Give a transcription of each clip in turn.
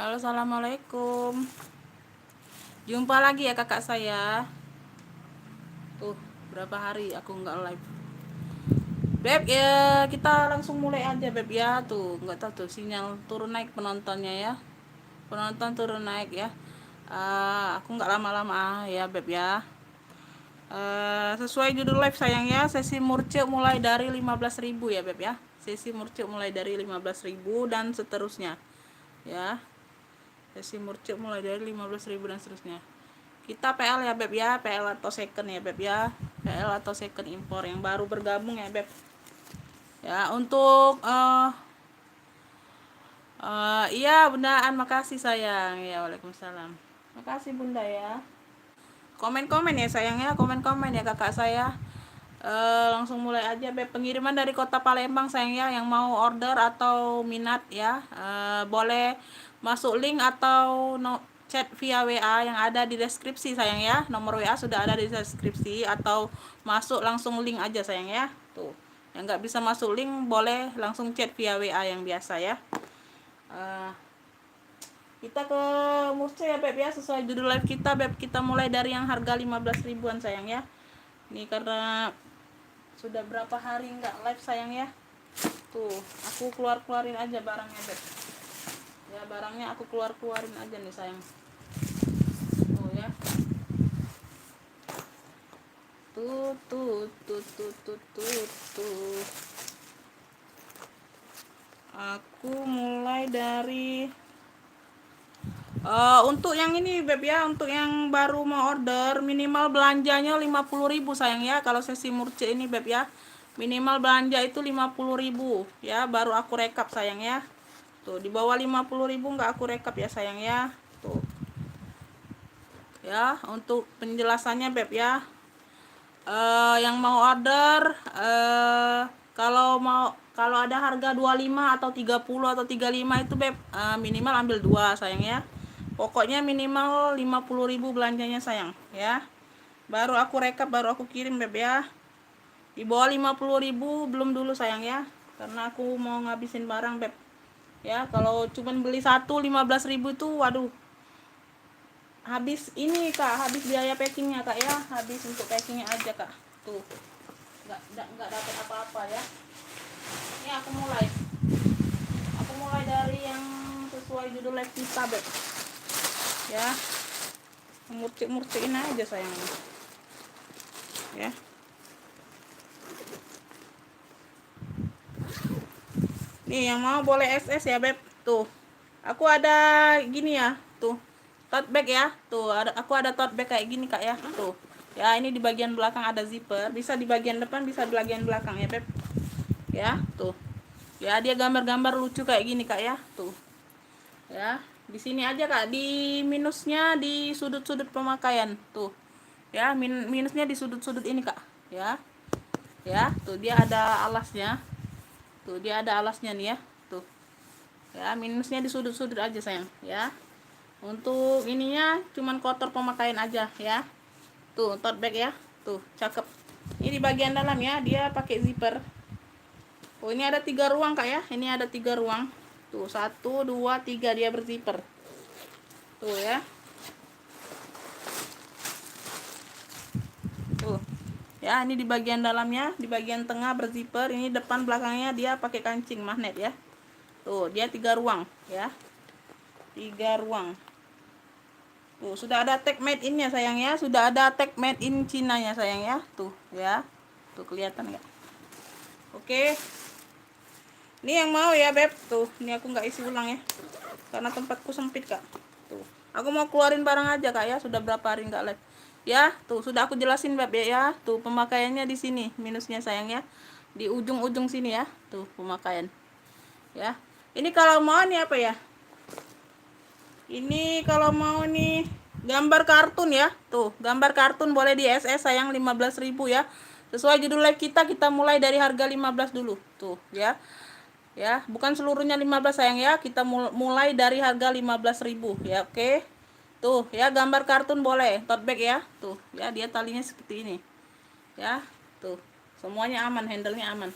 Halo, assalamualaikum. Jumpa lagi ya kakak saya. Tuh, berapa hari aku nggak live. Beb ya, kita langsung mulai aja Beb ya. Tuh, nggak tahu tuh sinyal turun naik penontonnya ya. Penonton turun naik ya. Aku nggak lama-lama ya Beb ya. Sesuai judul live sayang ya, sesi murce mulai dari 15.000 ya Beb ya. Sesi murce mulai dari 15.000 dan seterusnya ya. Sesi murce mulai dari 15.000 dan seterusnya. Kita PL ya Beb ya, PL atau second ya Beb ya, PL atau second impor yang baru bergabung ya Beb ya. Untuk iya bundaan, makasih sayang ya. Waalaikumsalam, makasih bunda ya. Komen-komen ya sayang ya, komen-komen ya kakak saya. Langsung mulai aja Beb. Pengiriman dari kota Palembang sayang ya, yang mau order atau minat ya, boleh masuk link atau chat via WA yang ada di deskripsi sayang ya. Nomor WA sudah ada di deskripsi, atau masuk langsung link aja sayang ya. Tuh, yang nggak bisa masuk link boleh langsung chat via WA yang biasa ya. Kita ke Murce ya Beb ya, sesuai judul live kita Beb. Kita mulai dari yang harga 15 ribuan sayang ya. Ini karena sudah berapa hari nggak live sayang ya. Tuh, aku keluarin aja barangnya Beb ya. Barangnya aku keluarin aja nih sayang. Tuh ya. Tuh. Aku mulai dari untuk yang ini Beb ya, untuk yang baru mau order minimal belanjanya 50.000 sayang ya. Kalau sesi murce ini Beb ya, minimal belanja itu 50.000 ya, baru aku rekap sayang ya. Tuh, di bawah 50.000 nggak aku rekap ya sayang ya. Tuh ya, untuk penjelasannya Beb ya. Yang mau order kalau ada harga 25 atau 30 atau 35 itu Beb, minimal ambil 2 sayang ya. Pokoknya minimal 50.000 belanjanya sayang ya. Baru aku rekap, baru aku kirim Beb ya. Di bawah 50.000 belum dulu sayang ya, karena aku mau ngabisin barang Beb ya. Kalau cuman beli satu 15.000 tuh waduh, habis ini Kak, habis biaya packingnya Kak ya, habis untuk packingnya aja Kak. Tuh, nggak dapat apa-apa ya. Ini aku mulai dari yang sesuai judul live kita Beb ya. Murcik-murcikin aja sayang ya. Nih yang mau boleh SS ya Beb. Tuh, aku ada gini ya. Tuh, tote bag ya. Tuh, aku ada tote bag kayak gini Kak ya. Tuh ya, ini di bagian belakang ada zipper, bisa di bagian depan, bisa di bagian belakang ya Beb ya. Tuh ya, dia gambar-gambar lucu kayak gini Kak ya. Tuh ya, di sini aja Kak, di minusnya di sudut-sudut pemakaian. Tuh ya, minusnya di sudut-sudut ini Kak ya. Ya, tuh dia ada alasnya. Tuh dia ada alasnya nih ya. Tuh ya, minusnya di sudut-sudut aja sayang ya. Untuk ininya cuman kotor pemakaian aja ya. Tuh tote bag ya. Tuh cakep. Ini di bagian dalam ya, dia pakai zipper. Oh, ini ada 3 ruang Kak ya. Ini ada 3 ruang. Tuh 1 2 3, dia berzipper. Tuh ya. Tuh ya, ini di bagian dalamnya, di bagian tengah berzipper. Ini depan belakangnya dia pakai kancing magnet ya. Tuh dia 3 ruang ya, 3 ruang. Tuh sudah ada tag made in nya sayang ya, sudah ada tag made in Cina nya sayang ya. Tuh ya, tuh kelihatan nggak? Oke, ini yang mau ya Beb. Tuh ini aku nggak isi ulang ya, karena tempatku sempit Kak. Tuh aku mau keluarin barang aja Kak ya, sudah berapa hari nggak live ya. Tuh sudah aku jelasin Beb ya. Tuh pemakaiannya di sini minusnya sayang ya, di ujung-ujung sini ya. Tuh pemakaian ya. Ini kalau mau nih apa ya, ini kalau mau nih gambar kartun ya. Tuh gambar kartun boleh di SS sayang, 15.000 ya. Sesuai judul live kita mulai dari harga 15 dulu. Tuh ya. Ya, bukan seluruhnya 15 sayang ya. Kita mulai dari harga 15.000 ya. Oke. Tuh ya, gambar kartun boleh, tote bag ya. Tuh ya, dia talinya seperti ini. Ya. Tuh. Semuanya aman, handle-nya aman.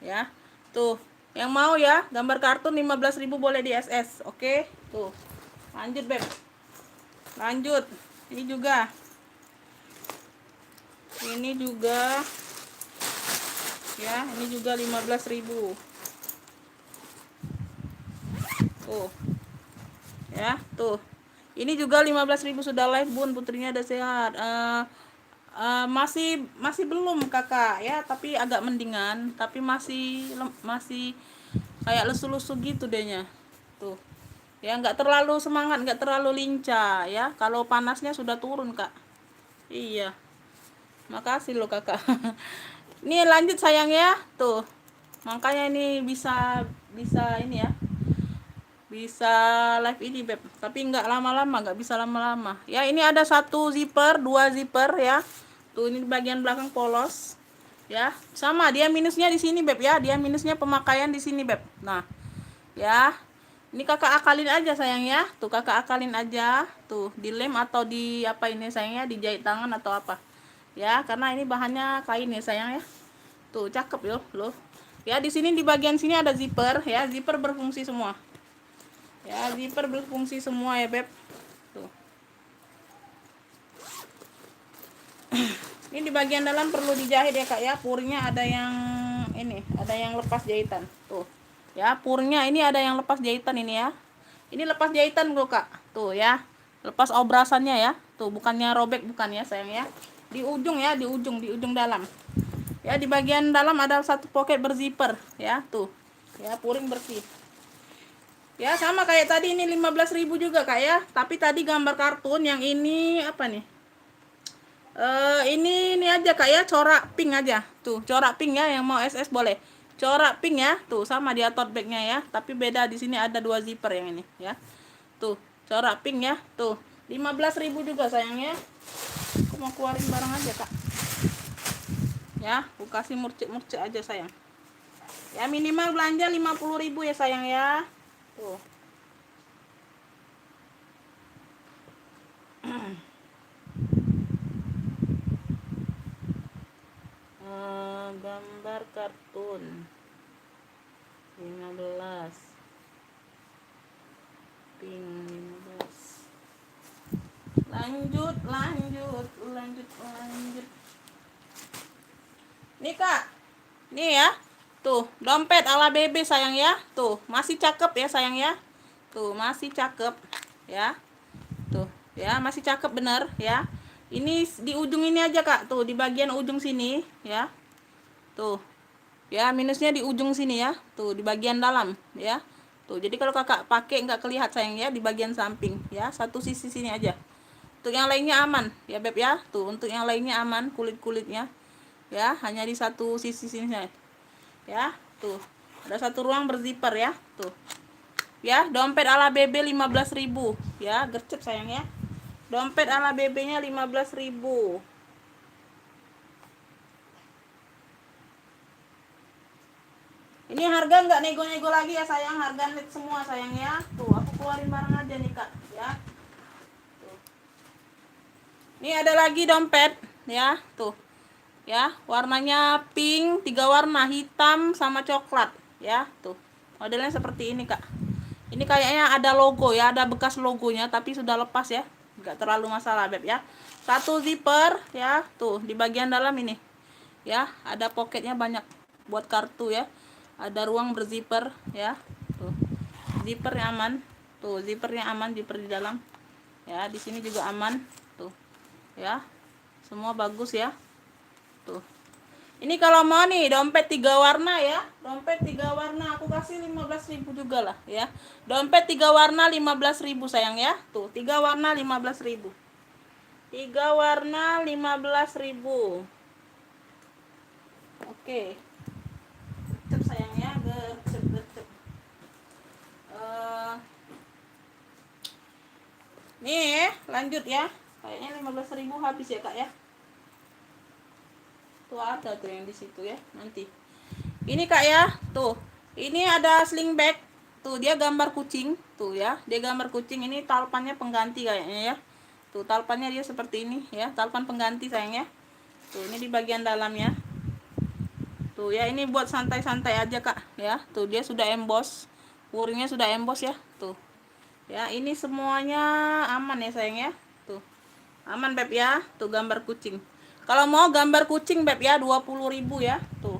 Ya. Tuh, yang mau ya gambar kartun 15.000 boleh di SS. Oke. Tuh Lanjut beb, lanjut. Ini juga, ya, ini juga 15.000 tuh ya. Tuh ini juga 15.000 sudah live bun, putrinya udah sehat. Masih belum kakak ya, tapi agak mendingan, tapi masih kayak lesu-lesu gitu dehnya tuh ya, nggak terlalu semangat, nggak terlalu lincah ya. Kalau panasnya sudah turun kak. Iya, makasih lo kakak. Ini lanjut sayang ya tuh, makanya ini bisa bisa ini ya, bisa live ini beb, tapi nggak lama-lama, nggak bisa lama-lama ya. Ini ada satu zipper, dua zipper ya. Tuh ini bagian belakang polos ya, sama dia minusnya di sini beb ya, dia minusnya pemakaian di sini beb. Nah ya, ini kakak akalin aja sayang ya, tuh kakak akalin aja tuh, dilem atau di apa ini sayangnya, dijahit tangan atau apa ya, karena ini bahannya kain ya sayang ya. Tuh cakep yo loh ya. Di sini di bagian sini ada zipper ya, zipper berfungsi semua ya, zipper berfungsi semua ya beb. Tuh ini di bagian dalam perlu dijahit ya kak ya, purnya ada yang ini, ada yang lepas jahitan tuh ya, purnya ini ada yang lepas jahitan ini ya, ini lepas jahitan loh kak tuh ya, lepas obrasannya ya tuh, bukannya robek, bukan ya sayang ya, di ujung ya, di ujung dalam ya. Di bagian dalam ada satu pocket berzipper ya tuh ya, puring bersih ya. Sama kayak tadi, ini 15.000 juga kak ya, tapi tadi gambar kartun, yang ini apa nih, ini aja kak ya, corak pink aja tuh, corak pink ya, yang mau SS boleh corak pink ya. Tuh sama dia tote bagnya ya, tapi beda di sini ada dua zipper yang ini ya. Tuh corak pink ya, tuh 15.000 juga sayangnya. Aku mau keluarin barang aja kak ya, aku kasih murcik aja sayang ya. Minimal belanja 50.000 ya sayang ya. Tuh gambar kartun 15 pink 15. Lanjut nih kak, nih ya tuh, dompet ala bebe sayang ya. Tuh masih cakep ya sayang ya, tuh masih cakep ya, tuh ya masih cakep bener ya. Ini di ujung ini aja kak, tuh di bagian ujung sini ya, tuh ya, minusnya di ujung sini ya, tuh di bagian dalam ya. Tuh jadi kalau kakak pakai nggak kelihatan sayang ya, di bagian samping ya, satu sisi sini aja. Untuk yang lainnya aman ya beb ya, tuh untuk yang lainnya aman, kulitnya ya, hanya di satu sisi sini ya. Tuh ada satu ruang berzipper ya. Tuh ya, dompet ala BB 15.000 ya, gercep sayang ya. Dompet ala BB nya 15.000. Ini harga nggak nego-nego lagi ya sayang, harga net semua sayang ya. Tuh aku keluarin barang aja nih kak ya. Tuh. Ini ada lagi dompet ya, tuh ya, warnanya pink, 3 warna, hitam sama coklat ya. Tuh modelnya seperti ini kak. Ini kayaknya ada logo ya, ada bekas logonya, tapi sudah lepas ya, nggak terlalu masalah beb ya. Satu zipper ya, tuh di bagian dalam ini ya, ada pocketnya banyak buat kartu ya, ada ruang berzipper ya. Tuh zippernya aman, tuh zippernya aman, zipper di dalam ya. Di sini juga aman tuh ya, semua bagus ya. Tuh ini kalau mau nih dompet 3 warna ya, dompet 3 warna aku kasih 15.000 juga lah ya. Dompet 3 warna 15.000 sayang ya. Tuh 3 warna 15.000, 3 warna 15.000. Oke, gercep sayang ya, gercep. Nih lanjut ya, kayaknya 15.000 habis ya kak ya. Tuh ada tuh yang di situ ya nanti. Ini kak ya, tuh ini ada sling bag, tuh dia gambar kucing tuh ya, dia gambar kucing. Ini talpannya pengganti kayaknya ya. Tuh talpannya dia seperti ini ya, talpan pengganti sayang ya. Tuh ini di bagian dalamnya. Tuh ya, ini buat santai-santai aja kak ya. Tuh dia sudah emboss, puringnya sudah emboss ya. Tuh Ya, ini semuanya aman ya sayang ya. Tuh. Aman beb ya. Tuh gambar kucing. Kalau mau gambar kucing beb ya 20.000 ya. Tuh.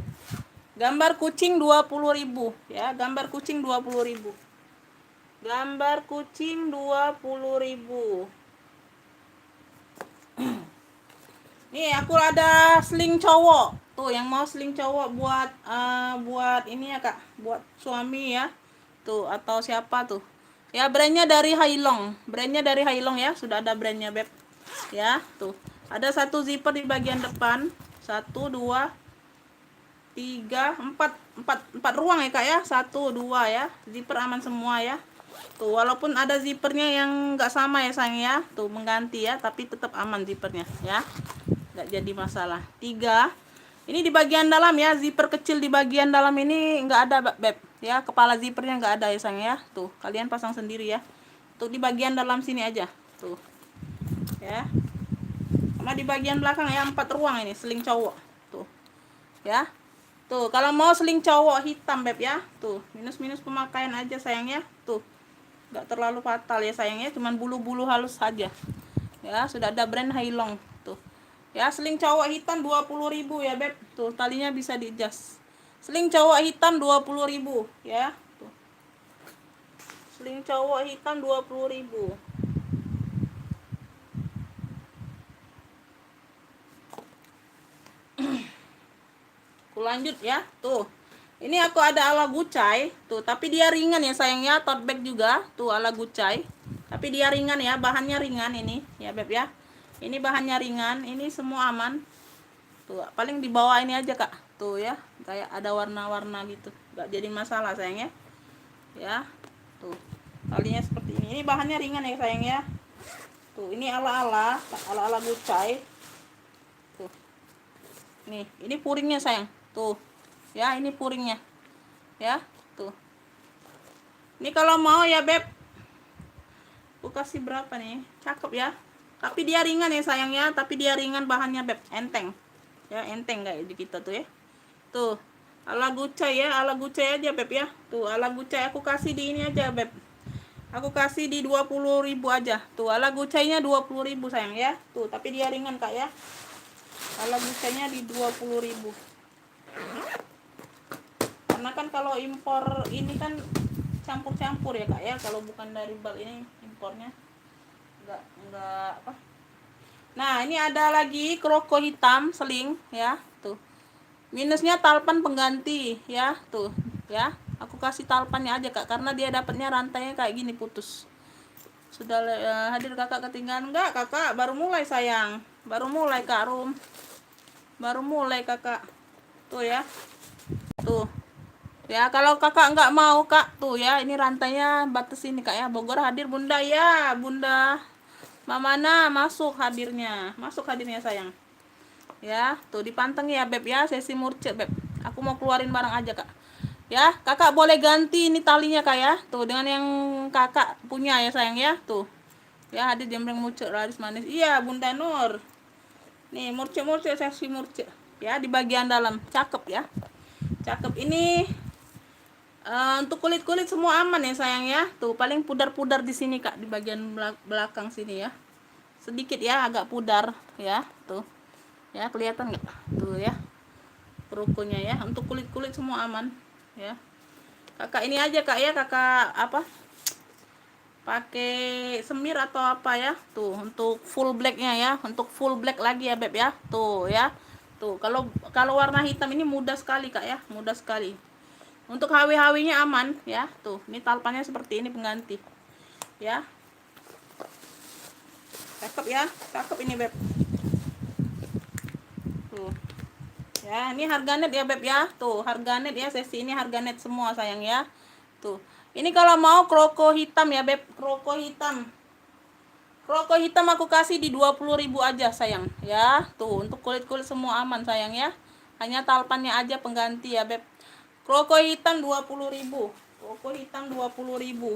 Gambar kucing 20.000 ya. Gambar kucing 20.000. Gambar kucing 20.000. Nih aku ada sling cowok. Tuh yang mau sling cowok buat buat ini ya kak, buat suami ya. Tuh atau siapa tuh. Ya brandnya dari Hailong. Brandnya dari Hailong ya. Sudah ada brandnya beb. Ya tuh. Ada satu zipper di bagian depan. Satu, dua, tiga, empat ruang ya kak ya. Satu, dua ya. Zipper aman semua ya. Tuh walaupun ada zippernya yang nggak sama ya sayang ya. Tuh mengganti ya. Tapi tetap aman zippernya ya. Nggak jadi masalah. Tiga, ini di bagian dalam ya, zipper kecil di bagian dalam ini nggak ada beb ya, kepala zippernya nggak ada ya sayang ya. Tuh kalian pasang sendiri ya. Tuh di bagian dalam sini aja tuh ya, sama di bagian belakang ya, 4 ruang ini seling cowok tuh ya. Tuh kalau mau seling cowok hitam beb ya, tuh minus pemakaian aja sayang ya. Tuh nggak terlalu fatal ya sayang ya, cuman bulu-bulu halus saja ya. Sudah ada brand Hailong tuh ya. Seling cowok hitam 20.000 ya beb. Tuh talinya bisa di-adjust. Seling cowok hitam 20.000 ya. Tuh. Seling cowok hitam 20.000. Aku lanjut ya. Tuh. Ini aku ada ala gucai. Tuh, tapi dia ringan ya sayangnya, tote bag juga. Tuh ala gucai. Tapi dia ringan ya, bahannya ringan ini ya beb ya. Ini bahannya ringan, ini semua aman. Tuh paling di bawah ini aja kak. Tuh ya, kayak ada warna-warna gitu, nggak jadi masalah sayang ya. Ya tuh talinya seperti ini bahannya ringan ya sayang ya. Tuh ini ala-ala gucai. Tuh nih, ini puringnya sayang. Tuh ya, ini puringnya ya. Tuh ini kalau mau ya beb, aku kasih berapa nih, cakep ya. Tapi dia ringan ya sayang ya, tapi dia ringan bahannya beb, enteng ya, enteng kayak di kita tuh ya. Tuh ala gucai ya, ala gucai aja beb ya. Tuh ala gucai aku kasih di ini aja beb, aku kasih di 20.000 aja. Tuh ala gucainya 20.000 sayang ya. Tuh tapi dia ringan kak ya, ala gucainya di 20.000. Karena kan kalau impor ini kan campur-campur ya kak ya, kalau bukan dari bal ini impornya enggak apa. Nah ini ada lagi kroko hitam seling ya. Tuh minusnya talpan pengganti ya. Tuh ya, aku kasih talpannya aja kak, karena dia dapatnya rantainya kayak gini putus. Sudah hadir kakak ketinggalan enggak? Kakak baru mulai sayang, baru mulai kak Rum, baru mulai kakak. Tuh ya, tuh ya. Kalau kakak nggak mau kak, tuh ya, ini rantainya batas ini kak ya. Bogor hadir bunda ya, bunda Mamana masuk hadirnya, masuk hadirnya sayang ya. Tuh dipanteng ya beb ya, sesi murce beb. Aku mau keluarin barang aja kak ya. Kakak boleh ganti ini talinya kak ya. Tuh dengan yang kakak punya ya sayang ya. Tuh ya, hadir jembreng murce laris manis. Iya bunda Nur, nih murce sesi murce ya, di bagian dalam cakep ya, cakep ini. Untuk kulit semua aman ya sayang ya. Tuh paling pudar di sini kak, di bagian belakang sini ya, sedikit ya, agak pudar ya. Tuh ya, kelihatan nggak tuh ya perukunya ya. Untuk kulit semua aman ya. Kakak ini aja kak ya, kakak apa, pakai semir atau apa ya. Tuh untuk full blacknya ya, untuk full black lagi ya beb ya. Tuh ya, tuh kalau warna hitam ini mudah sekali kak ya, mudah sekali. Untuk HW-HW-nya aman ya. Tuh ini talpannya seperti ini pengganti ya. Cakep ya, cakep ini beb. Tuh ya, ini harganet ya beb ya. Tuh harganet ya, sesi ini harganet semua sayang ya. Tuh ini kalau mau kroko hitam ya beb, kroko hitam aku kasih di 20.000 aja sayang ya. Tuh untuk kulit semua aman sayang ya, hanya talpannya aja pengganti ya beb. Kroko hitam 20.000, kroko hitam 20.000,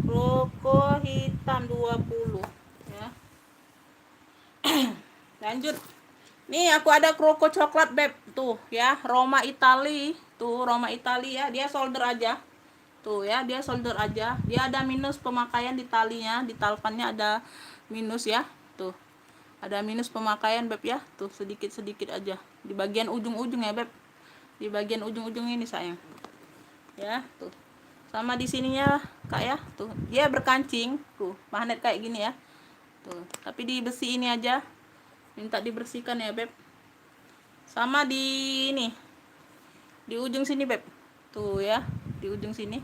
kroko hitam 20 ya. Lanjut nih, aku ada kroko coklat beb. Tuh ya, Roma Itali. Tuh Roma Itali ya, dia solder aja. Tuh ya, dia solder aja. Dia ada minus pemakaian di talinya, di talpannya ada minus ya. Tuh. Ada minus pemakaian beb ya. Tuh sedikit-sedikit aja di bagian ujung-ujung ya beb. Di bagian ujung-ujung ini sayang. Ya, tuh. Sama di sininya Kak ya. Tuh, dia berkancing. Tuh, magnet kayak gini ya. Tuh, tapi di besi ini aja. Minta dibersihkan ya beb. Sama di ini. Di ujung sini beb. Tuh ya, di ujung sini.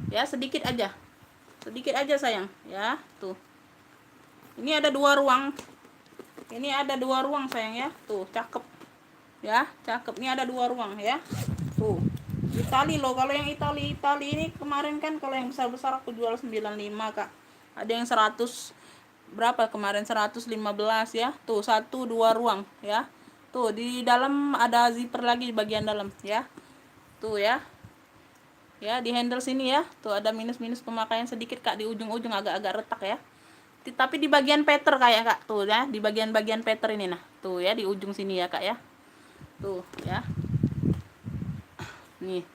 Ya, sedikit aja. Sedikit aja sayang, ya. Tuh. Ini ada 2 ruang. Ini ada 2 ruang sayang ya. Tuh, cakep. Ya, cakep. Ini ada 2 ruang ya. Tuh. Itali loh, kalau yang Itali ini kemarin kan kalau yang besar-besar aku jual 95 Kak. Ada yang 100 berapa kemarin, 115 ya. Tuh 1-2 ruang ya. Tuh di dalam ada zipper lagi di bagian dalam ya. Tuh ya. Ya, di handle sini ya. Tuh ada minus-minus pemakaian sedikit Kak di ujung-ujung, agak-agak retak ya. Tapi di bagian peter kayak Kak, tuh ya, di bagian-bagian peter ini nah. Tuh ya, di ujung sini ya Kak ya. Tuh ya. Nih.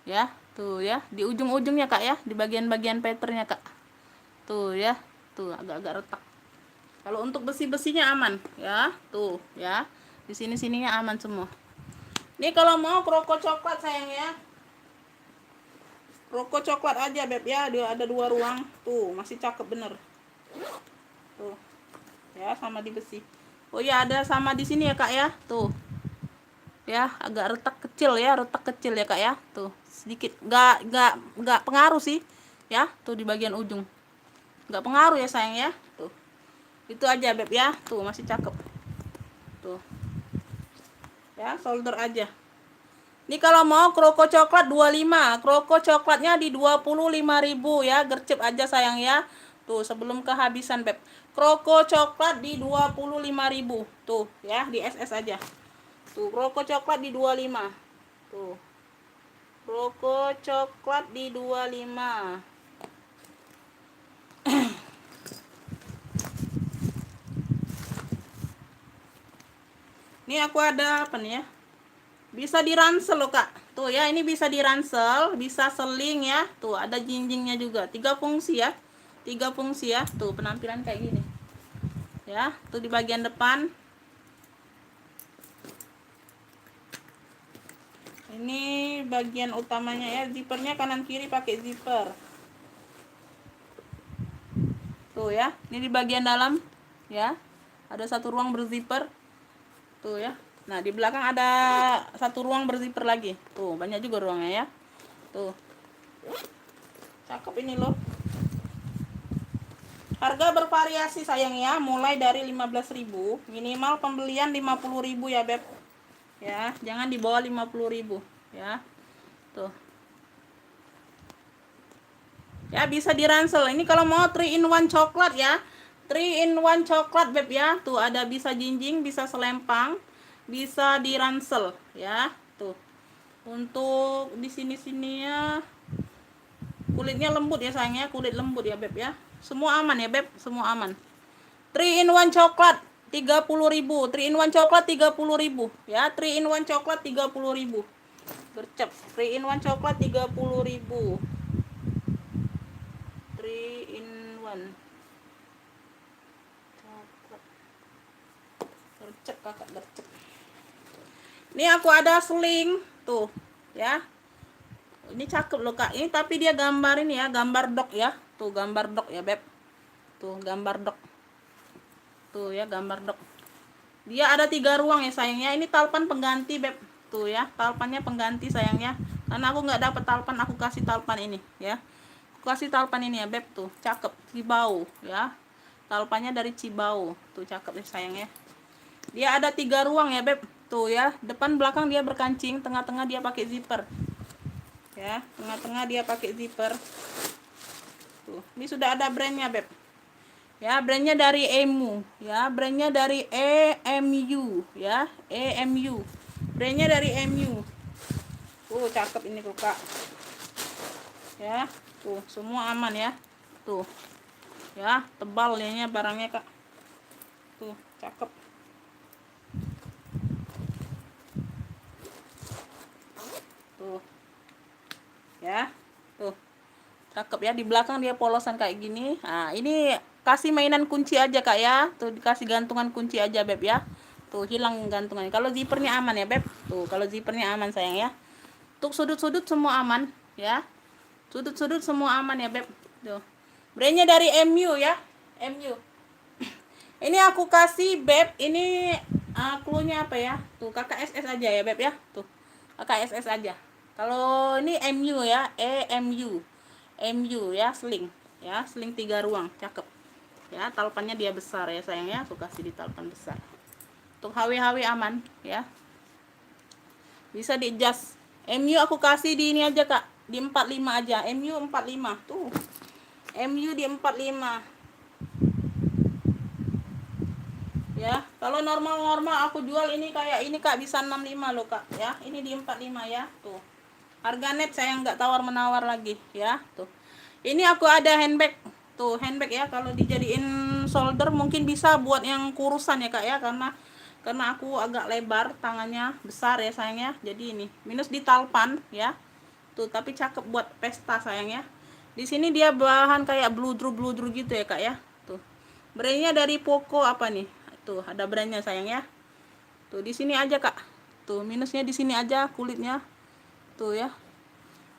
Ya, tuh ya, di ujung-ujungnya Kak ya, di bagian-bagian patternnya Kak. Tuh ya, tuh agak-agak retak. Kalau untuk besi-besinya aman ya, tuh ya. Di sini-sininya aman semua. Nih kalau mau kroko coklat sayang ya. Kroko coklat aja beb ya, dia ada 2 ruang. Tuh, masih cakep bener. Tuh. Ya, sama di besi. Oh ya, ada sama di sini ya Kak ya. Tuh. Ya, agak retak kecil ya Kak ya. Tuh, sedikit. Nggak pengaruh sih. Ya, tuh di bagian ujung. Nggak pengaruh ya sayang ya. Tuh. Itu aja beb ya. Tuh, masih cakep. Tuh. Ya, solder aja. Ini kalau mau kroko coklat 25. Kroko coklatnya di 25.000 ya. Gercep aja sayang ya. Tuh, sebelum kehabisan beb. Kroko coklat di 25.000. Tuh, ya, di SS aja. Tuh, kroko coklat di 25. Tuh. Kroko coklat di 25. Ini aku ada apa nih ya? Bisa diransel loh Kak. Tuh ya, ini bisa diransel, bisa seling ya. Tuh, ada jinjingnya juga. 3 fungsi ya. 3 fungsi ya. Tuh, penampilan kayak gini. Ya, tuh di bagian depan. Ini bagian utamanya ya, zippernya kanan kiri pakai zipper. Tuh ya, ini di bagian dalam ya. Ada 1 ruang berzipper. Tuh ya. Nah, di belakang ada 1 ruang berzipper lagi. Tuh, banyak juga ruangnya ya. Tuh. Cakep ini loh. Harga bervariasi sayang ya, mulai dari 15.000, minimal pembelian 50.000 ya beb. Ya, jangan di bawah 50.000 ya. Tuh. Ya, bisa diransel. Ini kalau mau 3 in 1 coklat ya. 3 in 1 coklat beb ya. Tuh ada bisa jinjing, bisa selempang, bisa diransel ya. Tuh. Untuk di sini-sininya kulitnya lembut ya sayangnya, kulit lembut ya beb ya. Semua aman ya beb, semua aman. 3 in 1 coklat 30.000. 3 in 1 coklat 30.000 ya. 3 in 1 coklat 30.000. Gercep. 3 in 1 coklat 30.000. 3 in 1 coklat. Gercep kakak, gercep. Ini aku ada seling tuh ya. Ini cakep loh Kak. Ini tapi dia gambar ini ya, gambar dog ya. Tuh gambar dog ya beb. Tuh gambar dog. Tuh ya, gambar dog. Dia ada 3 ruang ya sayangnya. Ini talpan pengganti beb. Tuh ya, talpannya pengganti sayangnya. Karena aku nggak dapet talpan, aku kasih talpan ini ya. Aku kasih talpan ini ya beb. Tuh cakep, Cibau ya. Talpannya dari Cibau. Tuh cakep ya sayangnya. Dia ada 3 ruang ya beb. Tuh ya, depan belakang dia berkancing, tengah-tengah dia pakai zipper. Ya, tengah-tengah dia pakai zipper. Tuh, ini sudah ada brandnya beb. Ya, brandnya dari EMU ya, brandnya dari EMU ya, EMU, brandnya dari EMU. Cakep ini tuh Kak ya. Tuh semua aman ya. Tuh ya, tebal ya barangnya Kak. Tuh cakep. Tuh ya. Cakep ya, di belakang dia polosan kayak gini. Nah, ini kasih mainan kunci aja kak ya. Tuh dikasih gantungan kunci aja beb ya. Tuh hilang gantungannya. Kalau zippernya aman ya beb. Tuh kalau zippernya aman sayang ya. Untuk sudut-sudut semua aman ya. Sudut-sudut semua aman ya beb. Tuh. Brandnya dari MU ya. MU. Ini aku kasih beb. Ini cluenya apa ya? Tuh kakak SS aja ya beb ya. Tuh kakak SS aja. Kalau ini MU ya. MU. MU ya, sling ya, sling 3 ruang, cakep ya. Talpannya dia besar ya sayang ya, aku kasih di talpan besar. Untuk HW aman ya, bisa di adjust. MU aku kasih di ini aja kak, di 45 aja. MU 45 tuh, MU di 45 ya. Kalau normal aku jual ini kayak ini kak, bisa 65 loh kak ya. Ini di 45 ya. Tuh harga net saya nggak tawar menawar lagi ya. Tuh ini aku ada handbag. Tuh handbag ya, kalau dijadiin shoulder mungkin bisa buat yang kurusan ya kak ya, karena aku agak lebar, tangannya besar ya sayangnya. Jadi ini minus di talpan ya. Tuh tapi cakep buat pesta sayang ya. Di sini dia bahan kayak bludru gitu ya kak ya. Tuh brandnya dari Poco apa nih. Tuh ada brandnya sayang ya. Tuh di sini aja kak. Tuh minusnya di sini aja kulitnya. Tuh ya,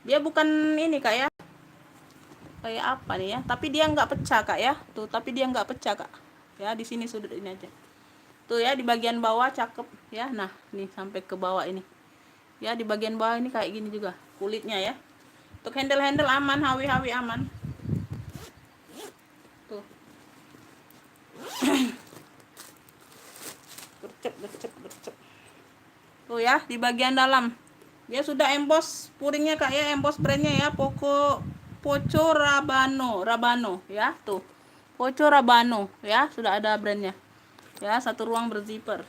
dia bukan ini kak ya, kayak apa nih ya, tapi dia nggak pecah kak ya. Tuh tapi dia nggak pecah kak ya. Di sini sudut ini aja tuh ya, di bagian bawah cakep ya. Nah nih sampai ke bawah ini ya, di bagian bawah ini kayak gini juga kulitnya ya. Untuk handle aman, HW aman. Tuh gercep tuh ya. Di bagian dalam dia sudah emboss puringnya kak ya, emboss brandnya ya, Poco Rabanno ya. Tuh Poco Rabanno ya, sudah ada brandnya ya. Satu ruang berzipper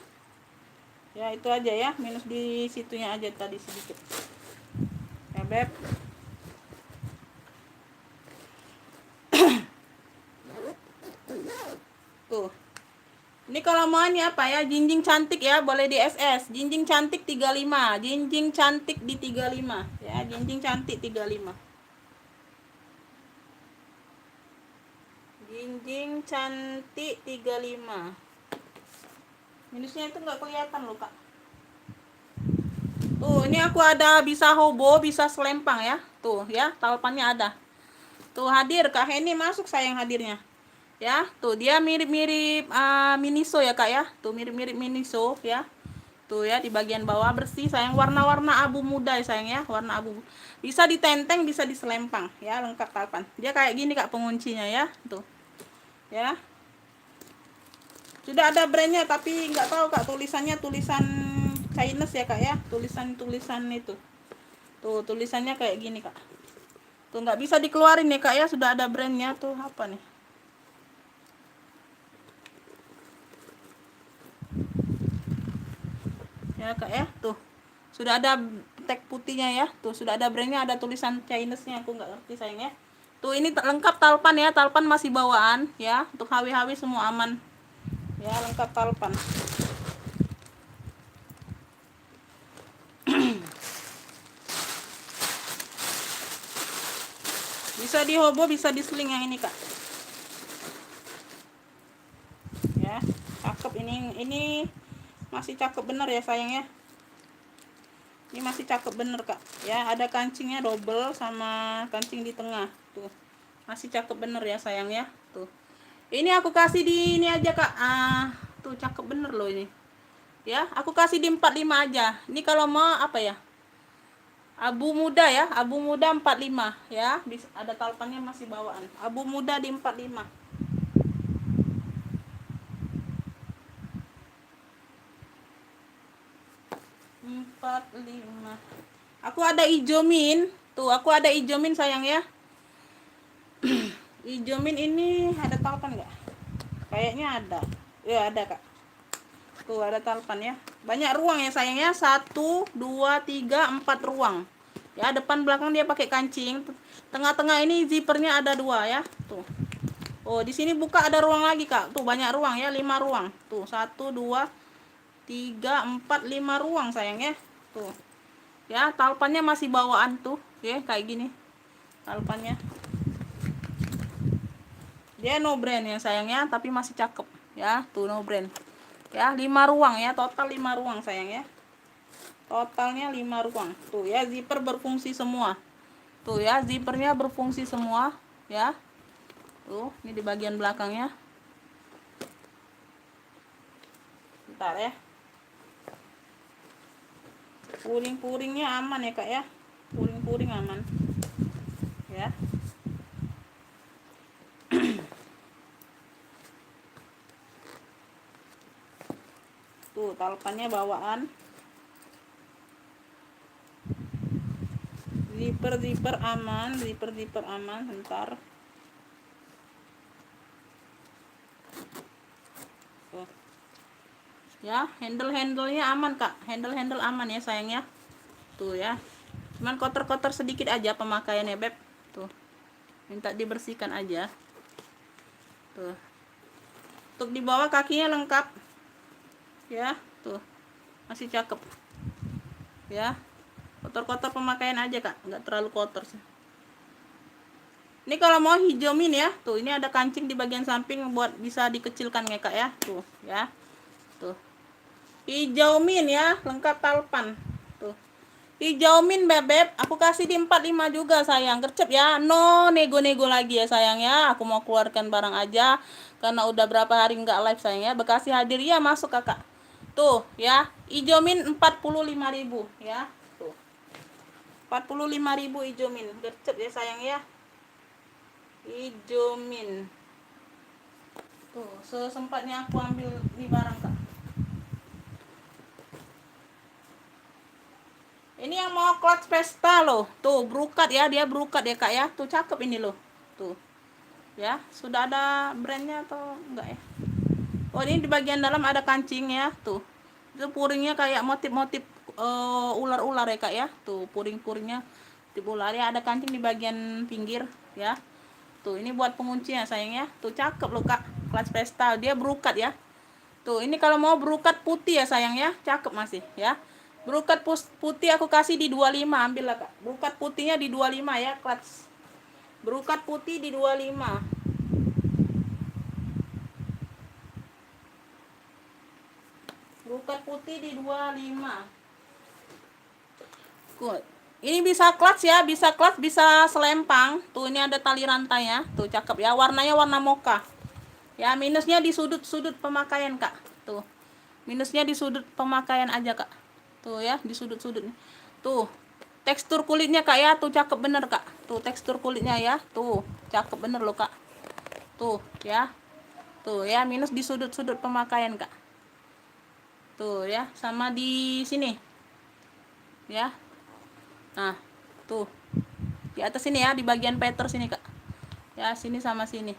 ya. Itu aja ya, minus di situnya aja tadi sedikit ya beb. Tuh ini kalau mau ini apa ya, jinjing cantik ya, boleh di SS. Jinjing cantik 35, jinjing cantik di 35 ya, jinjing cantik 35, jinjing cantik 35. Minusnya itu nggak kelihatan loh kak. Tuh ini aku ada bisa hobo, bisa selempang ya. Tuh ya, talpannya ada. Tuh hadir kak Heni, masuk sayang hadirnya ya. Tuh dia mirip-mirip Miniso ya kak ya. Tuh mirip-mirip Miniso ya. Tuh ya, di bagian bawah bersih sayang, warna-warna abu muda ya sayang ya, warna abu. Bisa ditenteng, bisa diselempang ya, lengkap talpan. Dia kayak gini kak penguncinya ya. Tuh ya, sudah ada brandnya tapi nggak tahu kak tulisannya, tulisan Chinese ya kak ya, tulisan itu. Tuh tulisannya kayak gini kak. Tuh nggak bisa dikeluarin ya kak ya, sudah ada brandnya. Tuh apa nih ya kak ya. Tuh sudah ada tag putihnya ya. Tuh sudah ada brandnya, ada tulisan Chinese nya, aku nggak ngerti sayang ya. Tuh ini lengkap talpan ya, talpan masih bawaan ya. Untuk HW semua aman ya, lengkap talpan. Bisa di hobo, bisa di sling yang ini kak ya. Cakep ini masih cakep bener ya sayang ya. Ini masih cakep bener kak ya, ada kancingnya double sama kancing di tengah. Tuh masih cakep bener ya sayang ya. Tuh ini aku kasih di ini aja kak. Tuh cakep bener loh ini ya, aku kasih di 45 aja. Ini kalau mau apa ya, abu muda ya, abu muda 45 ya. Bisa, ada talpannya masih bawaan, abu muda di 45. Aku ada ijomin. Tuh aku ada ijomin sayang ya. Ijomin ini ada talpan nggak? Kayaknya ada ya, ada kak. Tuh ada talpan ya, banyak ruang ya sayang ya, 1 2 3 4 ruang ya. Depan belakang dia pakai kancing, tengah-tengah ini zippernya ada 2 ya. Tuh oh di sini buka ada ruang lagi kak. Tuh banyak ruang ya, 5 ruang. Tuh 1 2 3 4 5 ruang sayang ya. Tuh ya, talpannya masih bawaan tuh ya, kayak gini talpannya. Dia no brand ya sayangnya, tapi masih cakep ya. Tuh no brand ya, 5 ruang ya, total 5 ruang sayang ya, totalnya 5 ruang. Tuh ya, zipper berfungsi semua. Tuh ya, zippernya berfungsi semua ya. Tuh, ini di bagian belakangnya. Bentar ya. Puring-puringnya aman ya kak ya, puring-puring aman ya. Tuh talpannya bawaan, zipper aman, zipper aman. Bentar. Tuh ya, handle-handlenya aman kak, handle aman ya sayang ya. Tuh ya, cuman kotor-kotor sedikit aja pemakaiannya beb. Tuh, minta dibersihkan aja. Tuh, untuk di bawah kakinya lengkap ya. Tuh masih cakep ya, kotor-kotor pemakaian aja kak, nggak terlalu kotor sih. Ini kalau mau hijauin ya, tuh ini ada kancing di bagian samping buat bisa dikecilkan ya kak ya. Tuh ya, tuh hijauin ya, lengkap talpan. Tuh hijauin bebek, aku kasih di 45 juga sayang, gercep ya, no nego-nego lagi ya sayang ya. Aku mau keluarkan barang aja karena udah berapa hari nggak live sayang ya. Bekasi hadir ya, masuk kakak. Tuh ya, hijauin 45.000 ya. Tuh 45.000 hijauin, gercep ya sayang ya, hijauin. Tuh sesempatnya aku ambil di barang kak. Ini yang mau clutch Vesta loh. Tuh berukat ya, dia berukat ya kak ya. Tuh cakep ini loh. Tuh ya, sudah ada brandnya atau enggak ya? Oh ini di bagian dalam ada kancing ya. Tuh itu puringnya kayak motif-motif ular-ular ya kak ya. Tuh puring-puringnya motif ular ya. Ada kancing di bagian pinggir ya. Tuh ini buat penguncinya sayang ya. Tuh cakep loh kak, clutch Vesta, dia berukat ya. Tuh ini kalau mau berukat putih ya sayang ya, cakep masih ya. Berukat putih aku kasih di 25, ambil lah kak. Berukat putihnya di 25 ya, clutch. Berukat putih di 25. Berukat putih di 25. Good. Ini bisa clutch ya, bisa clutch, bisa selempang. Tuh ini ada tali rantainya. Tuh cakep ya, warnanya warna mocha. Ya, minusnya di sudut-sudut pemakaian kak. Tuh. Minusnya di sudut pemakaian aja kak. Tuh ya, di sudut-sudut. Tuh tekstur kulitnya kak ya, tuh cakep bener kak. Tuh tekstur kulitnya ya, tuh cakep bener loh kak. Tuh ya, tuh ya, minus di sudut-sudut pemakaian kak. Tuh ya, sama di sini ya. Nah tuh di atas sini ya, di bagian peter sini kak ya, sini sama sini.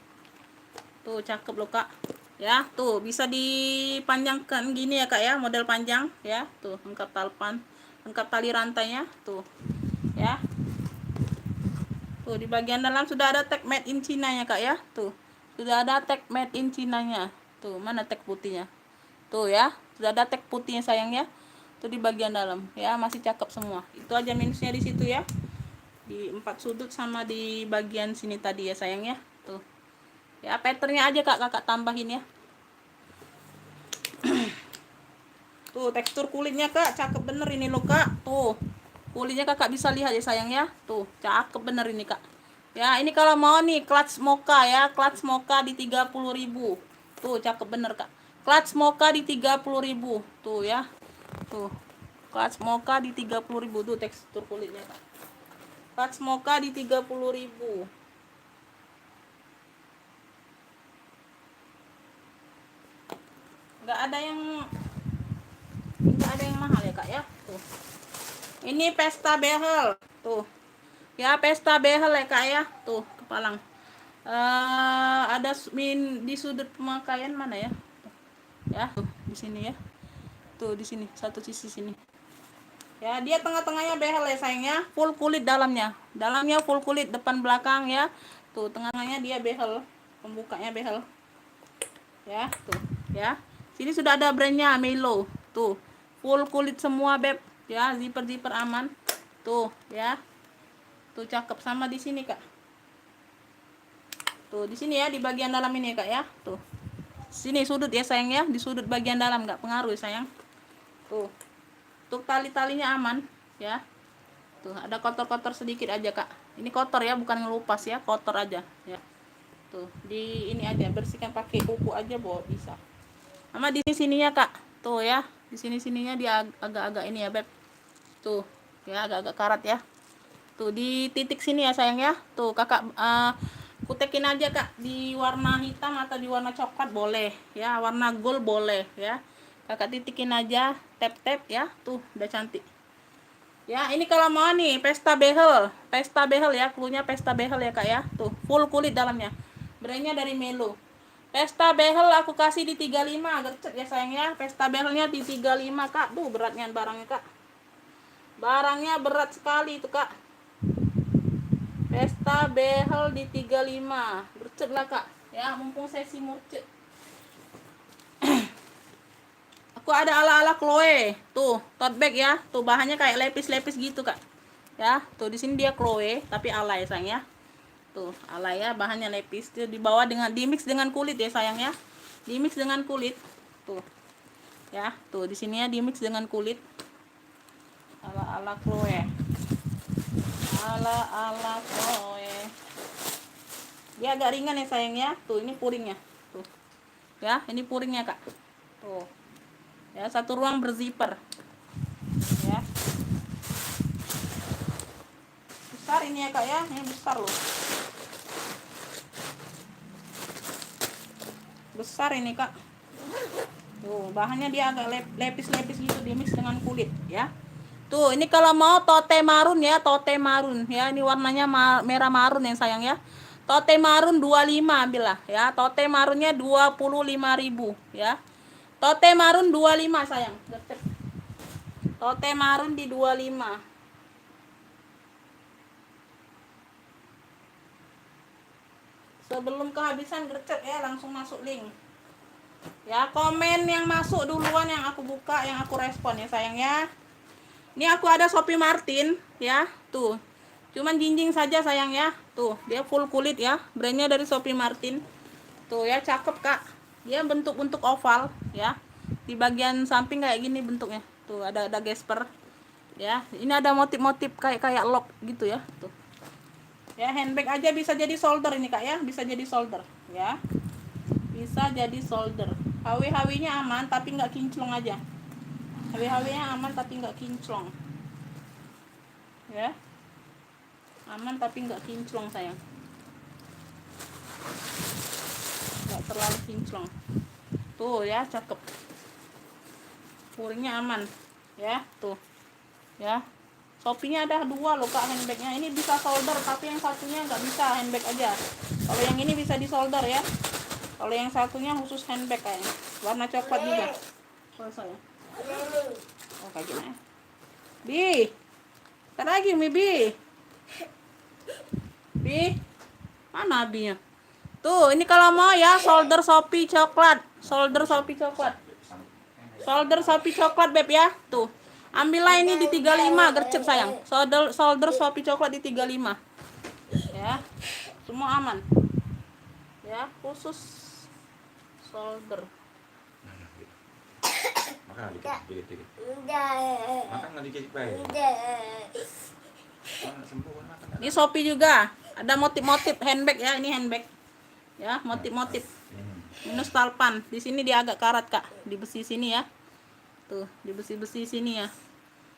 Tuh cakep loh kak ya. Tuh bisa dipanjangkan gini ya kak ya, model panjang ya. Tuh lengkap talpan, lengkap tali rantainya. Tuh ya, tuh di bagian dalam sudah ada tag made in China nya kak ya. Tuh sudah ada tag made in China nya. Tuh mana tag putihnya. Tuh ya, sudah ada tag putihnya sayang ya. Tuh di bagian dalam ya, masih cakep semua. Itu aja minusnya di situ ya, di 4 sudut sama di bagian sini tadi ya sayang ya. Tuh ya, patternnya aja kak, kakak tambahin ya. Tuh tekstur kulitnya kak, cakep bener ini loh kak. Tuh kulitnya kakak bisa lihat ya sayang ya. Tuh cakep bener ini kak ya. Ini kalau mau nih clutch mocha ya, clutch mocha di 30.000. Tuh cakep bener kak, clutch mocha di 30.000. Tuh ya, tuh clutch mocha di 30.000. Tuh tekstur kulitnya kak, clutch mocha di 30.000. Nggak ada yang mahal ya kak ya. Tuh ini Vesta behel. Tuh ya, Vesta behel ya kak ya. Tuh kepalang ada di sudut pemakaian mana ya. Tuh, ya tuh di sini ya. Tuh di sini satu sisi sini ya, dia tengah-tengahnya behel ya sayang ya, full kulit dalamnya full kulit, depan belakang ya. Tuh tengahnya dia behel, pembukanya behel ya. Tuh ya, sini sudah ada brandnya Melo. Tuh full kulit semua beb ya, zipper aman. Tuh ya, tuh cakep. Sama di sini kak, Tuh di sini ya, di bagian dalam ini ya kak ya. Tuh sini sudut ya sayang ya, di sudut bagian dalam nggak pengaruh ya, sayang. Tuh untuk tali-talinya aman ya. Tuh ada kotor-kotor sedikit aja kak, ini kotor ya, bukan ngelupas ya, kotor aja ya. Tuh di ini aja, bersihkan pakai kuku aja bawa bisa. Sama di sininya kak, tuh ya, di sininya dia agak-agak ini ya beb. Tuh ya, agak-agak karat ya. Tuh di titik sini ya sayang ya. Tuh kakak kutekin aja kak, di warna hitam atau di warna coklat boleh ya, warna gold boleh ya. Kakak titikin aja, tap-tap ya. Tuh udah cantik ya. Ini kalau mau nih pesta behel ya, klunya pesta behel ya kak ya. Tuh full kulit dalamnya, brandnya dari Melo. Pesta behel aku kasih di 35, gercet ya sayang ya. Pesta behelnya di 35 kak. Duh beratnya barangnya kak, barangnya berat sekali itu kak. Pesta behel di 35, gercet lah kak ya, mumpung sesi murcet. Aku ada ala-ala Chloe, tuh tote bag ya. Tuh bahannya kayak lepis-lepis gitu kak ya. Tuh di sini dia Chloe tapi ala ya sayang ya. Tuh ala ya, bahannya lepis. Tuh dibawa dengan dimix dengan kulit ya sayang ya, dimix dengan kulit. Tuh ya, tuh di sini ya dimix dengan kulit. Ala-ala Chloe, ala-ala Chloe. Dia agak ringan ya sayang ya. Tuh ini puringnya tuh ya, ini puringnya kak. Tuh ya, satu ruang berzipper ya. Besar ini ya kak ya, ini besar loh, besar ini kak. Tuh bahannya dia agak lepis-lepis gitu, dimix dengan kulit ya. Tuh ini kalau mau tote marun ya, tote marun ya, ini warnanya merah marun ya sayang ya. Tote marun 25 ambillah ya, tote marunnya 25.000 ya. Tote marun 25 sayang, tote marun di 25. Sebelum kehabisan gercep ya, langsung masuk link ya. Komen yang masuk duluan yang aku buka, yang aku respon ya sayang ya. Ini aku ada Sophie Martin ya. Tuh cuman jinjing saja sayang ya. Tuh dia full kulit ya, brandnya dari Sophie Martin. Tuh ya, cakep kak. Dia bentuk-bentuk oval ya, di bagian samping kayak gini bentuknya. Tuh ada gesper ya. Ini ada motif-motif kayak lock gitu ya. Tuh ya, handbag aja bisa jadi shoulder ini kak ya, bisa jadi shoulder ya, bisa jadi shoulder. HW nya aman tapi nggak kinclong aja, HW nya aman tapi nggak kinclong ya, aman tapi nggak kinclong sayang, nggak terlalu kinclong. Tuh ya, cakep, puringnya aman ya. Tuh ya, Shopee-nya ada 2 loh kak handbagnya. Ini bisa solder tapi yang satunya nggak bisa, handbag aja. Kalau yang ini bisa di solder ya, kalau yang satunya khusus handbag kayaknya, warna coklat juga. Oh saya, oh kayak gini ya. Bi, ntar lagi Mi Bi, mana Binya? Tuh ini kalau mau ya, solder Shopee coklat, solder Shopee coklat, solder Shopee coklat beb ya. Tuh ambillah ini di 35, gercep sayang. Solder Shopee coklat di 35 ya, semua aman ya, khusus solder. Makan dikit. Makan nggak dikit baik. Ini Shopee juga ada motif-motif handbag ya, ini handbag ya, motif-motif minus talpan. Di sini dia agak karat kak, di besi sini ya. Tuh di besi-besi sini ya.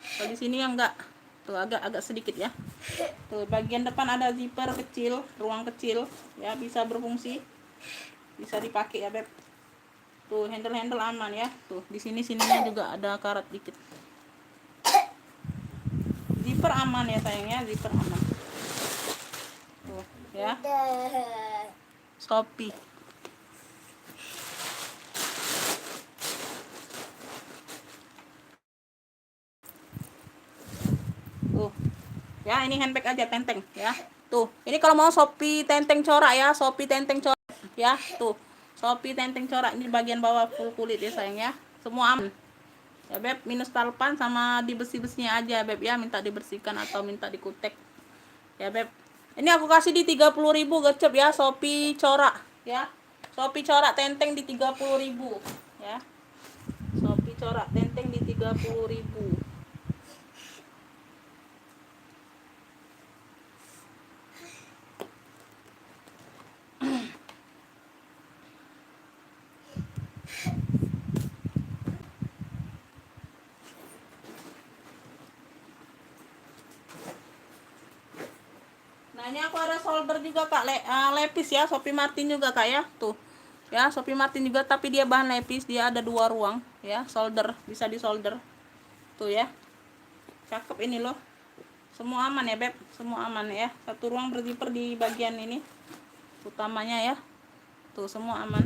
Kalau di sini yang enggak, tuh agak sedikit ya. Tuh bagian depan ada zipper kecil, ruang kecil ya, bisa berfungsi, bisa dipakai ya beb. Tuh handle aman ya. Tuh di sininya juga ada karat dikit. Zipper aman ya sayang ya, zipper aman. Tuh ya, Shopee. Tuh ya, ini handbag aja tenteng ya. Tuh ini kalau mau Shopee tenteng corak ya, Shopee tenteng corak ya. Tuh Shopee tenteng corak, ini bagian bawah full kulit ya sayang ya, semua aman ya beb. Minus talpan sama di besi-besinya aja beb ya, minta dibersihkan atau minta dikutek ya beb. Ini aku kasih di 30.000 gercep ya, Shopee corak ya. Shopee corak tenteng di 30.000 ya. Shopee corak tenteng di 30.000. Nah, ini aku ada solder juga Kak, lepis ya, Shopee Martin juga Kak ya. Tuh. Ya, Shopee Martin juga tapi dia bahan lepis, dia ada 2 ruang ya, solder, bisa di solder. Tuh ya. Cakep ini loh. Semua aman ya, Beb. Semua aman ya. Satu ruang berzipper di bagian ini utamanya ya. Tuh, semua aman.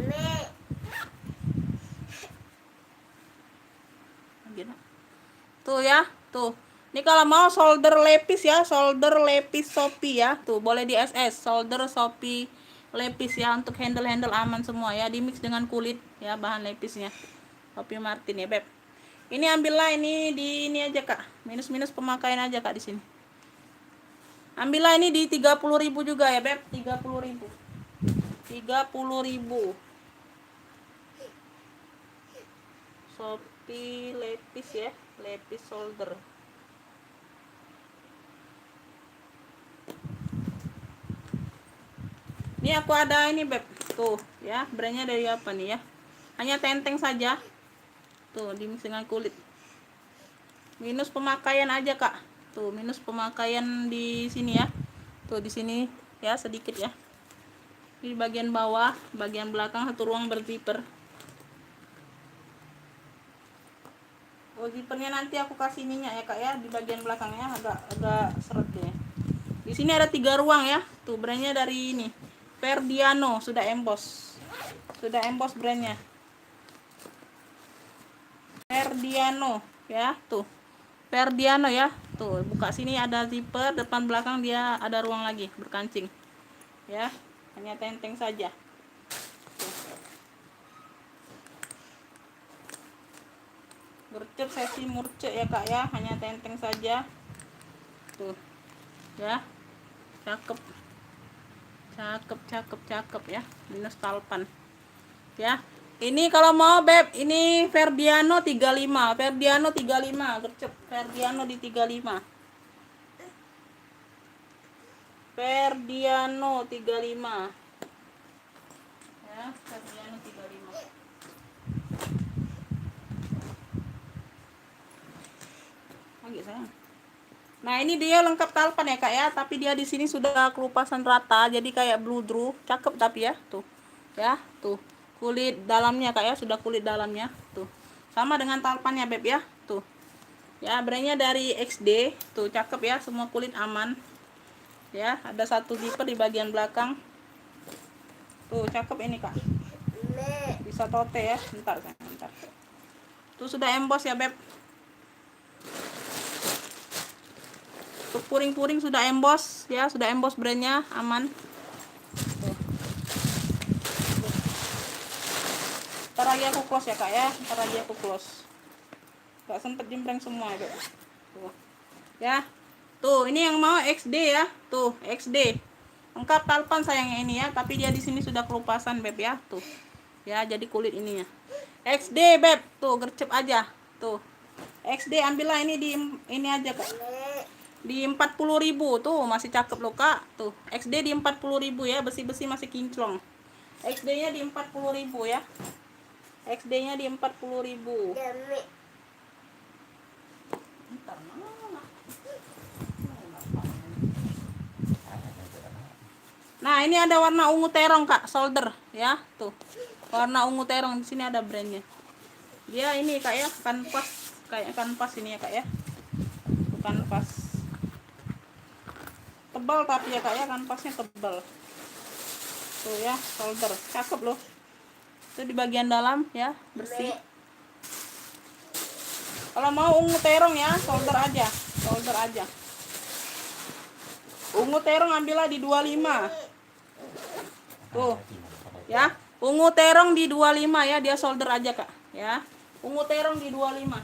Tuh ya, tuh. Ini kalau mau solder lepis ya, solder lepis Shopee ya. Tuh, boleh di SS, solder Shopee lepis ya, untuk handle-handle aman semua ya, dimix dengan kulit ya bahan lepisnya. Shopee Martin ya, Beb. Ini ambillah ini di ini aja, Kak. Minus-minus pemakaian aja, Kak, di sini. Ambillah ini di 30.000 juga ya, Beb. 30.000. 30.000. Shopee lepis ya, lepis solder. Ini aku ada ini, Beb. Tuh ya, brandnya dari apa nih ya? Hanya tenteng saja. Tuh, dimix dengan kulit. Minus pemakaian aja, Kak. Tuh, minus pemakaian di sini ya. Tuh, di sini ya sedikit ya. Di bagian bawah, bagian belakang satu ruang berzipper. Oh, zippernya nanti aku kasih minyak ya, Kak ya, di bagian belakangnya agak seret ya. Di sini ada 3 ruang ya. Tuh, brandnya dari ini. Ferdiano, sudah emboss. Sudah emboss brandnya. Ferdiano ya, tuh. Ferdiano ya. Tuh, buka sini ada zipper, depan belakang dia ada ruang lagi berkancing. Ya, hanya tenteng saja. Gercep sesi murce ya, Kak ya, hanya tenteng saja. Tuh. Ya. Cakep. Cakep ya. Minus talpan. Ya. Ini kalau mau, Beb, ini Ferdiano 35. Ferdiano 35, gercep. Ferdiano di 35. Ferdiano 35. Ya, Ferdiano 35. Lagi sayang. Nah, ini dia lengkap talpan ya, Kak ya, tapi dia di sini sudah kelupasan rata, jadi kayak bludru, cakep tapi ya, tuh. Ya, tuh. Kulit dalamnya, Kak ya, sudah kulit dalamnya, tuh. Sama dengan talpannya, Beb ya, tuh. Ya, brandnya dari XD, tuh cakep ya, semua kulit aman. Ya, ada satu zipper di bagian belakang. Tuh, cakep ini, Kak. Bisa tote ya, bentar. Tuh sudah emboss ya, Beb. Tuh, puring-puring sudah emboss ya, sudah emboss brandnya, aman. Tuh. Ntar lagi aku close ya, Kak ya, ntar lagi aku close. Gak sempet jembreng semua ya, Beb. Tuh. Ya. Tuh, ini yang mau XD ya. Tuh, XD. Lengkap talpan sayangnya ini ya, tapi dia di sini sudah kelupasan, Beb ya. Tuh. Ya, jadi kulit ininya. XD, Beb. Tuh, gercep aja. Tuh. XD ambillah ini di ini aja, Kak. Di 40.000 tuh masih cakep loh, Kak. Tuh, XD di 40.000 ya, besi-besi masih kinclong. XD-nya di 40.000 ya. XD-nya di 40.000. Bentar, mana? Nah, ini ada warna ungu terong, Kak, solder ya. Tuh. Warna ungu terong, di sini ada brandnya. Dia ini, Kak ya, kanvas, kayak kanvas ini ya, Kak ya. Tuh, kanvas. Tebal tapi ya, Kak ya, kanvasnya tebal. Tuh ya, solder. Cakep loh. Itu di bagian dalam ya, bersih. Kalau mau ungu terong ya, solder aja. Solder aja. Ungu terong ambillah di 25. Tuh. Ya, ungu terong di 25 ya, dia solder aja, Kak, ya. Ungu terong di 25.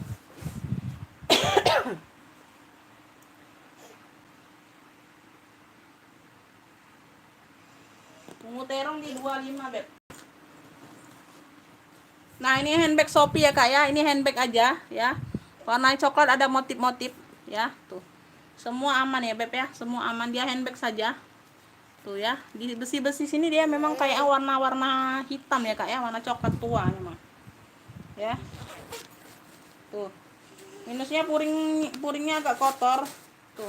Ungu terong di 25 beb. Nah ini handbag Shopee ya kak ya, ini handbag aja ya, warna coklat ada motif-motif ya, tuh semua aman ya beb ya, semua aman, dia handbag saja tuh ya. Di besi-besi sini dia memang kayak warna-warna hitam ya kak ya, warna coklat tua memang ya. Tuh minusnya puringnya agak kotor tuh,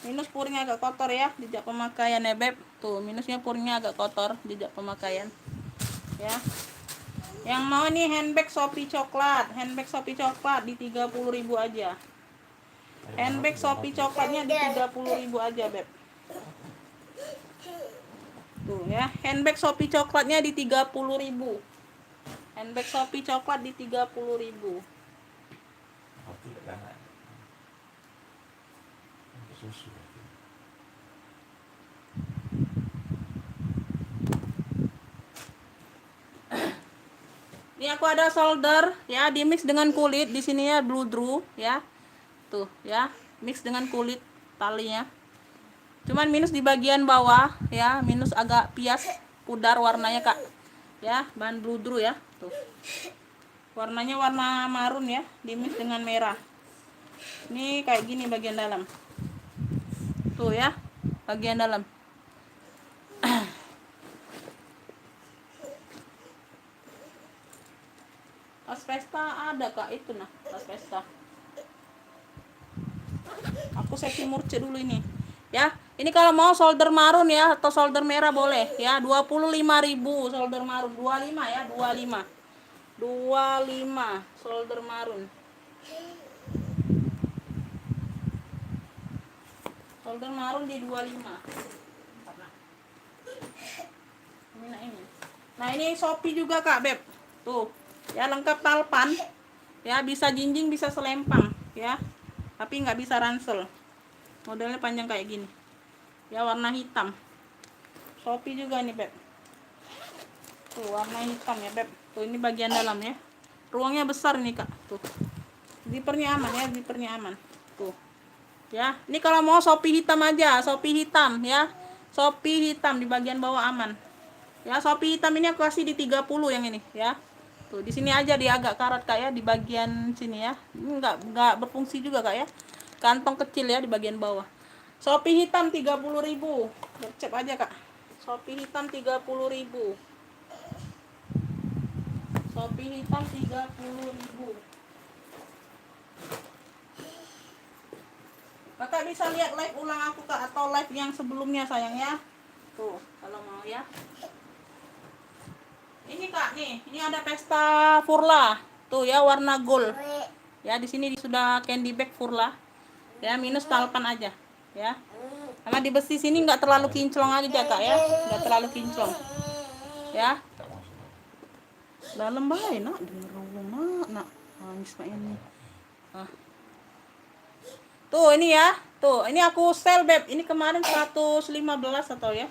minus puringnya agak kotor ya, jejak pemakaian ya beb. Tuh minusnya puringnya agak kotor, jejak pemakaian ya. Yang mau nih handbag Shopee coklat, handbag Shopee coklat di 30.000 aja. Handbag Shopee coklatnya di 30.000 aja beb. Tuh ya, handbag Shopee coklatnya di 30.000. Handbag Shopee coklat di 30.000. Susu. Ini aku ada solder ya, di mix dengan kulit, di sini ya blue drew ya. Tuh ya, mix dengan kulit talinya. Cuman minus di bagian bawah ya, minus agak pias pudar warnanya kak ya, bahan blue drew ya. Tuh warnanya warna marun ya, di mix dengan merah. Ini kayak gini bagian dalam tuh ya, bagian dalam. Tas pesta ada kak, itu nah tas pesta. Aku setting murce dulu ini ya. Ini kalau mau solder marun ya, atau solder merah boleh ya, 25.000 solder marun. 25 ya, 25 solder marun. Solder marun di 25. Nah ini Shopee juga kak beb, tuh ya, lengkap talpan ya, bisa jinjing bisa selempang ya, tapi nggak bisa ransel. Modelnya panjang kayak gini ya, warna hitam. Shopee juga nih beb, tuh warna hitam ya beb. Tuh ini bagian dalam ya, ruangnya besar nih kak. Tuh zippernya aman ya, zippernya aman tuh ya. Ini kalau mau Shopee hitam aja, Shopee hitam ya, Shopee hitam di bagian bawah aman ya. Shopee hitam ini aku kasih di 30 yang ini ya. Tuh di sini aja dia agak karat kak ya, di bagian sini ya. Ini enggak berfungsi juga kak ya, kantong kecil ya di bagian bawah. Shopee hitam 30.000, gercep aja kak. Shopee hitam 30.000, Shopee hitam 30.000. Kakak bisa lihat live ulang aku kak, atau live yang sebelumnya sayang ya. Tuh kalau mau ya. Ini kak nih, ini ada pesta Furla tuh ya, warna gold ya. Di sini sudah candy bag Furla ya, minus talpan aja ya. Karena di besi sini nggak terlalu kinclong aja kak ya, nggak terlalu kinclong ya. Dalam bahaya nak, denger rumah nak nangis mak ini. Tuh ini ya, tuh ini aku sel beb, ini kemarin 115 atau ya.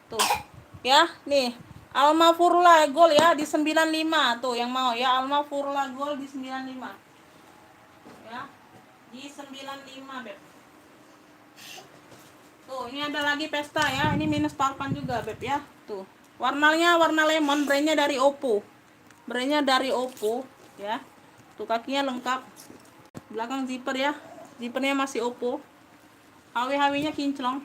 Tuh ya, nih Alma Furla Gold ya di 95. Tuh yang mau ya, Alma Furla Gold di 95 ya, di 95 beb. Tuh ini ada lagi pesta ya, ini minus talpan juga beb ya. Tuh warnanya warna lemon, brandnya dari Oppo, brandnya dari Oppo ya. Tuh kakinya lengkap, belakang zipper ya, zippernya masih Oppo, HW nya kinclong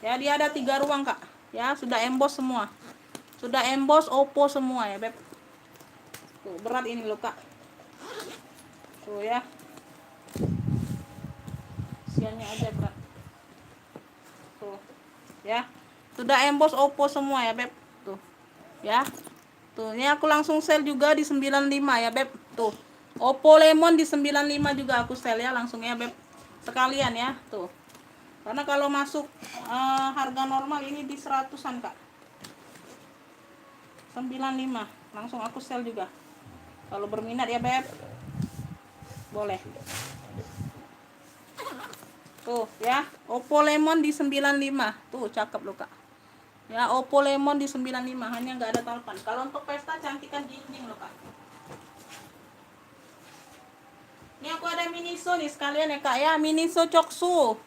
ya. Dia ada 3 ruang kak ya, sudah emboss semua, sudah emboss Oppo semua ya beb. Tuh berat ini loh kak, tuh ya, siannya aja berat. Tuh ya, sudah emboss Oppo semua ya beb. Tuh ya, tuh ini aku langsung sel juga di 95 ya beb. Tuh Oppo Lemon di 95 juga aku sel ya, langsung ya beb, sekalian ya. Tuh karena kalau masuk harga normal ini di 100-an kak, 95 langsung aku sel juga. Kalau berminat ya beb, boleh. Tuh ya, Oppo Lemon di 95. Tuh cakep loh kak ya, Oppo Lemon di 95, hanya nggak ada talpan. Kalau untuk pesta cantikan jinjing loh kak. Ini aku ada Miniso nih sekalian ya kak ya, Miniso Choksu,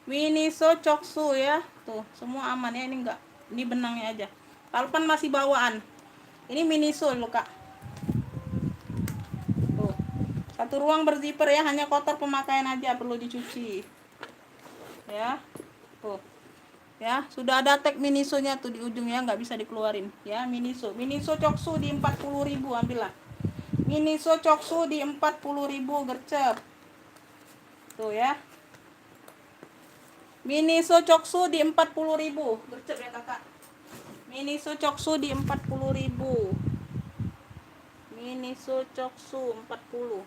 Miniso Choksu ya. Tuh semua aman ya, ini nggak Ini benangnya aja. Talpan masih bawaan. Ini Miniso loh kak. Tuh. Satu ruang berzipper ya, hanya kotor pemakaian aja, perlu dicuci. Ya. Tuh. Ya, sudah ada tag Minisonya tuh di ujungnya, nggak bisa dikeluarin. Ya, Miniso. Miniso Coksu di 40.000, ambillah. Miniso Coksu di 40.000 gercep. Tuh ya. Miniso Coksu di 40.000 gercep ya kakak. Miniso Coksu di 40.000. Miniso Coksu 40.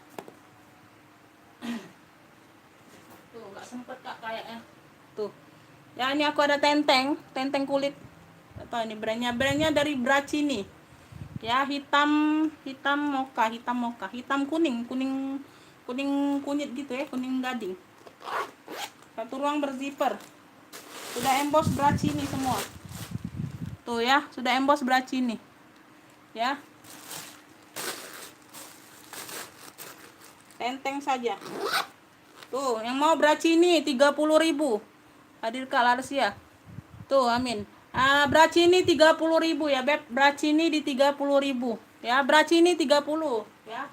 Tuh, nggak sempet kak kayaknya. Tuh. Ya, ini aku ada tenteng kulit. Atau ini brandnya dari Bracini. Ya, hitam mocha, hitam kuning kunyit gitu ya, kuning gading. Satu ruang berzipper. Sudah emboss Bracini semua. Tuh ya, sudah emboss Bracini. Ya. Tenteng saja. Tuh, yang mau Bracini 30.000. Hadir Kak Larsia. Tuh, amin. Bracini 30.000 ya, Beb. Bracini di 30.000. Ya, Bracini 30 ya.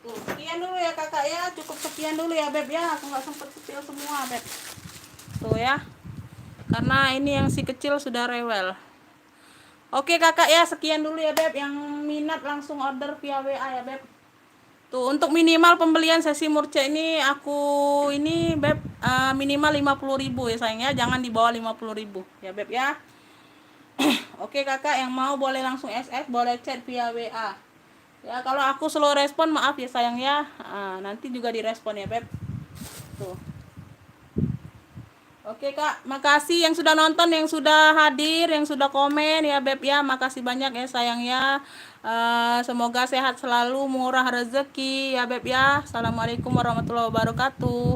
Tuh, sekian dulu ya kakak ya. Cukup sekian dulu ya, Beb ya. Aku nggak sempet kecil semua, Beb. Tuh ya. Karena ini yang si kecil sudah rewel. Oke kakak ya, sekian dulu ya, Beb. Yang minat langsung order via WA ya, Beb. Tuh, untuk minimal pembelian sesi murce ini aku ini Beb minimal 50.000 ya sayangnya, jangan di bawah 50.000 ya Beb ya. Oke kakak, yang mau boleh langsung SS, boleh chat via WA. Ya, kalau aku slow respon maaf ya sayang ya. Nanti juga direspon ya Beb. Tuh. Oke kak, makasih yang sudah nonton, yang sudah hadir, yang sudah komen ya Beb ya. Makasih banyak ya sayang ya. Semoga sehat selalu, murah rezeki ya Beb ya. Assalamualaikum warahmatullahi wabarakatuh.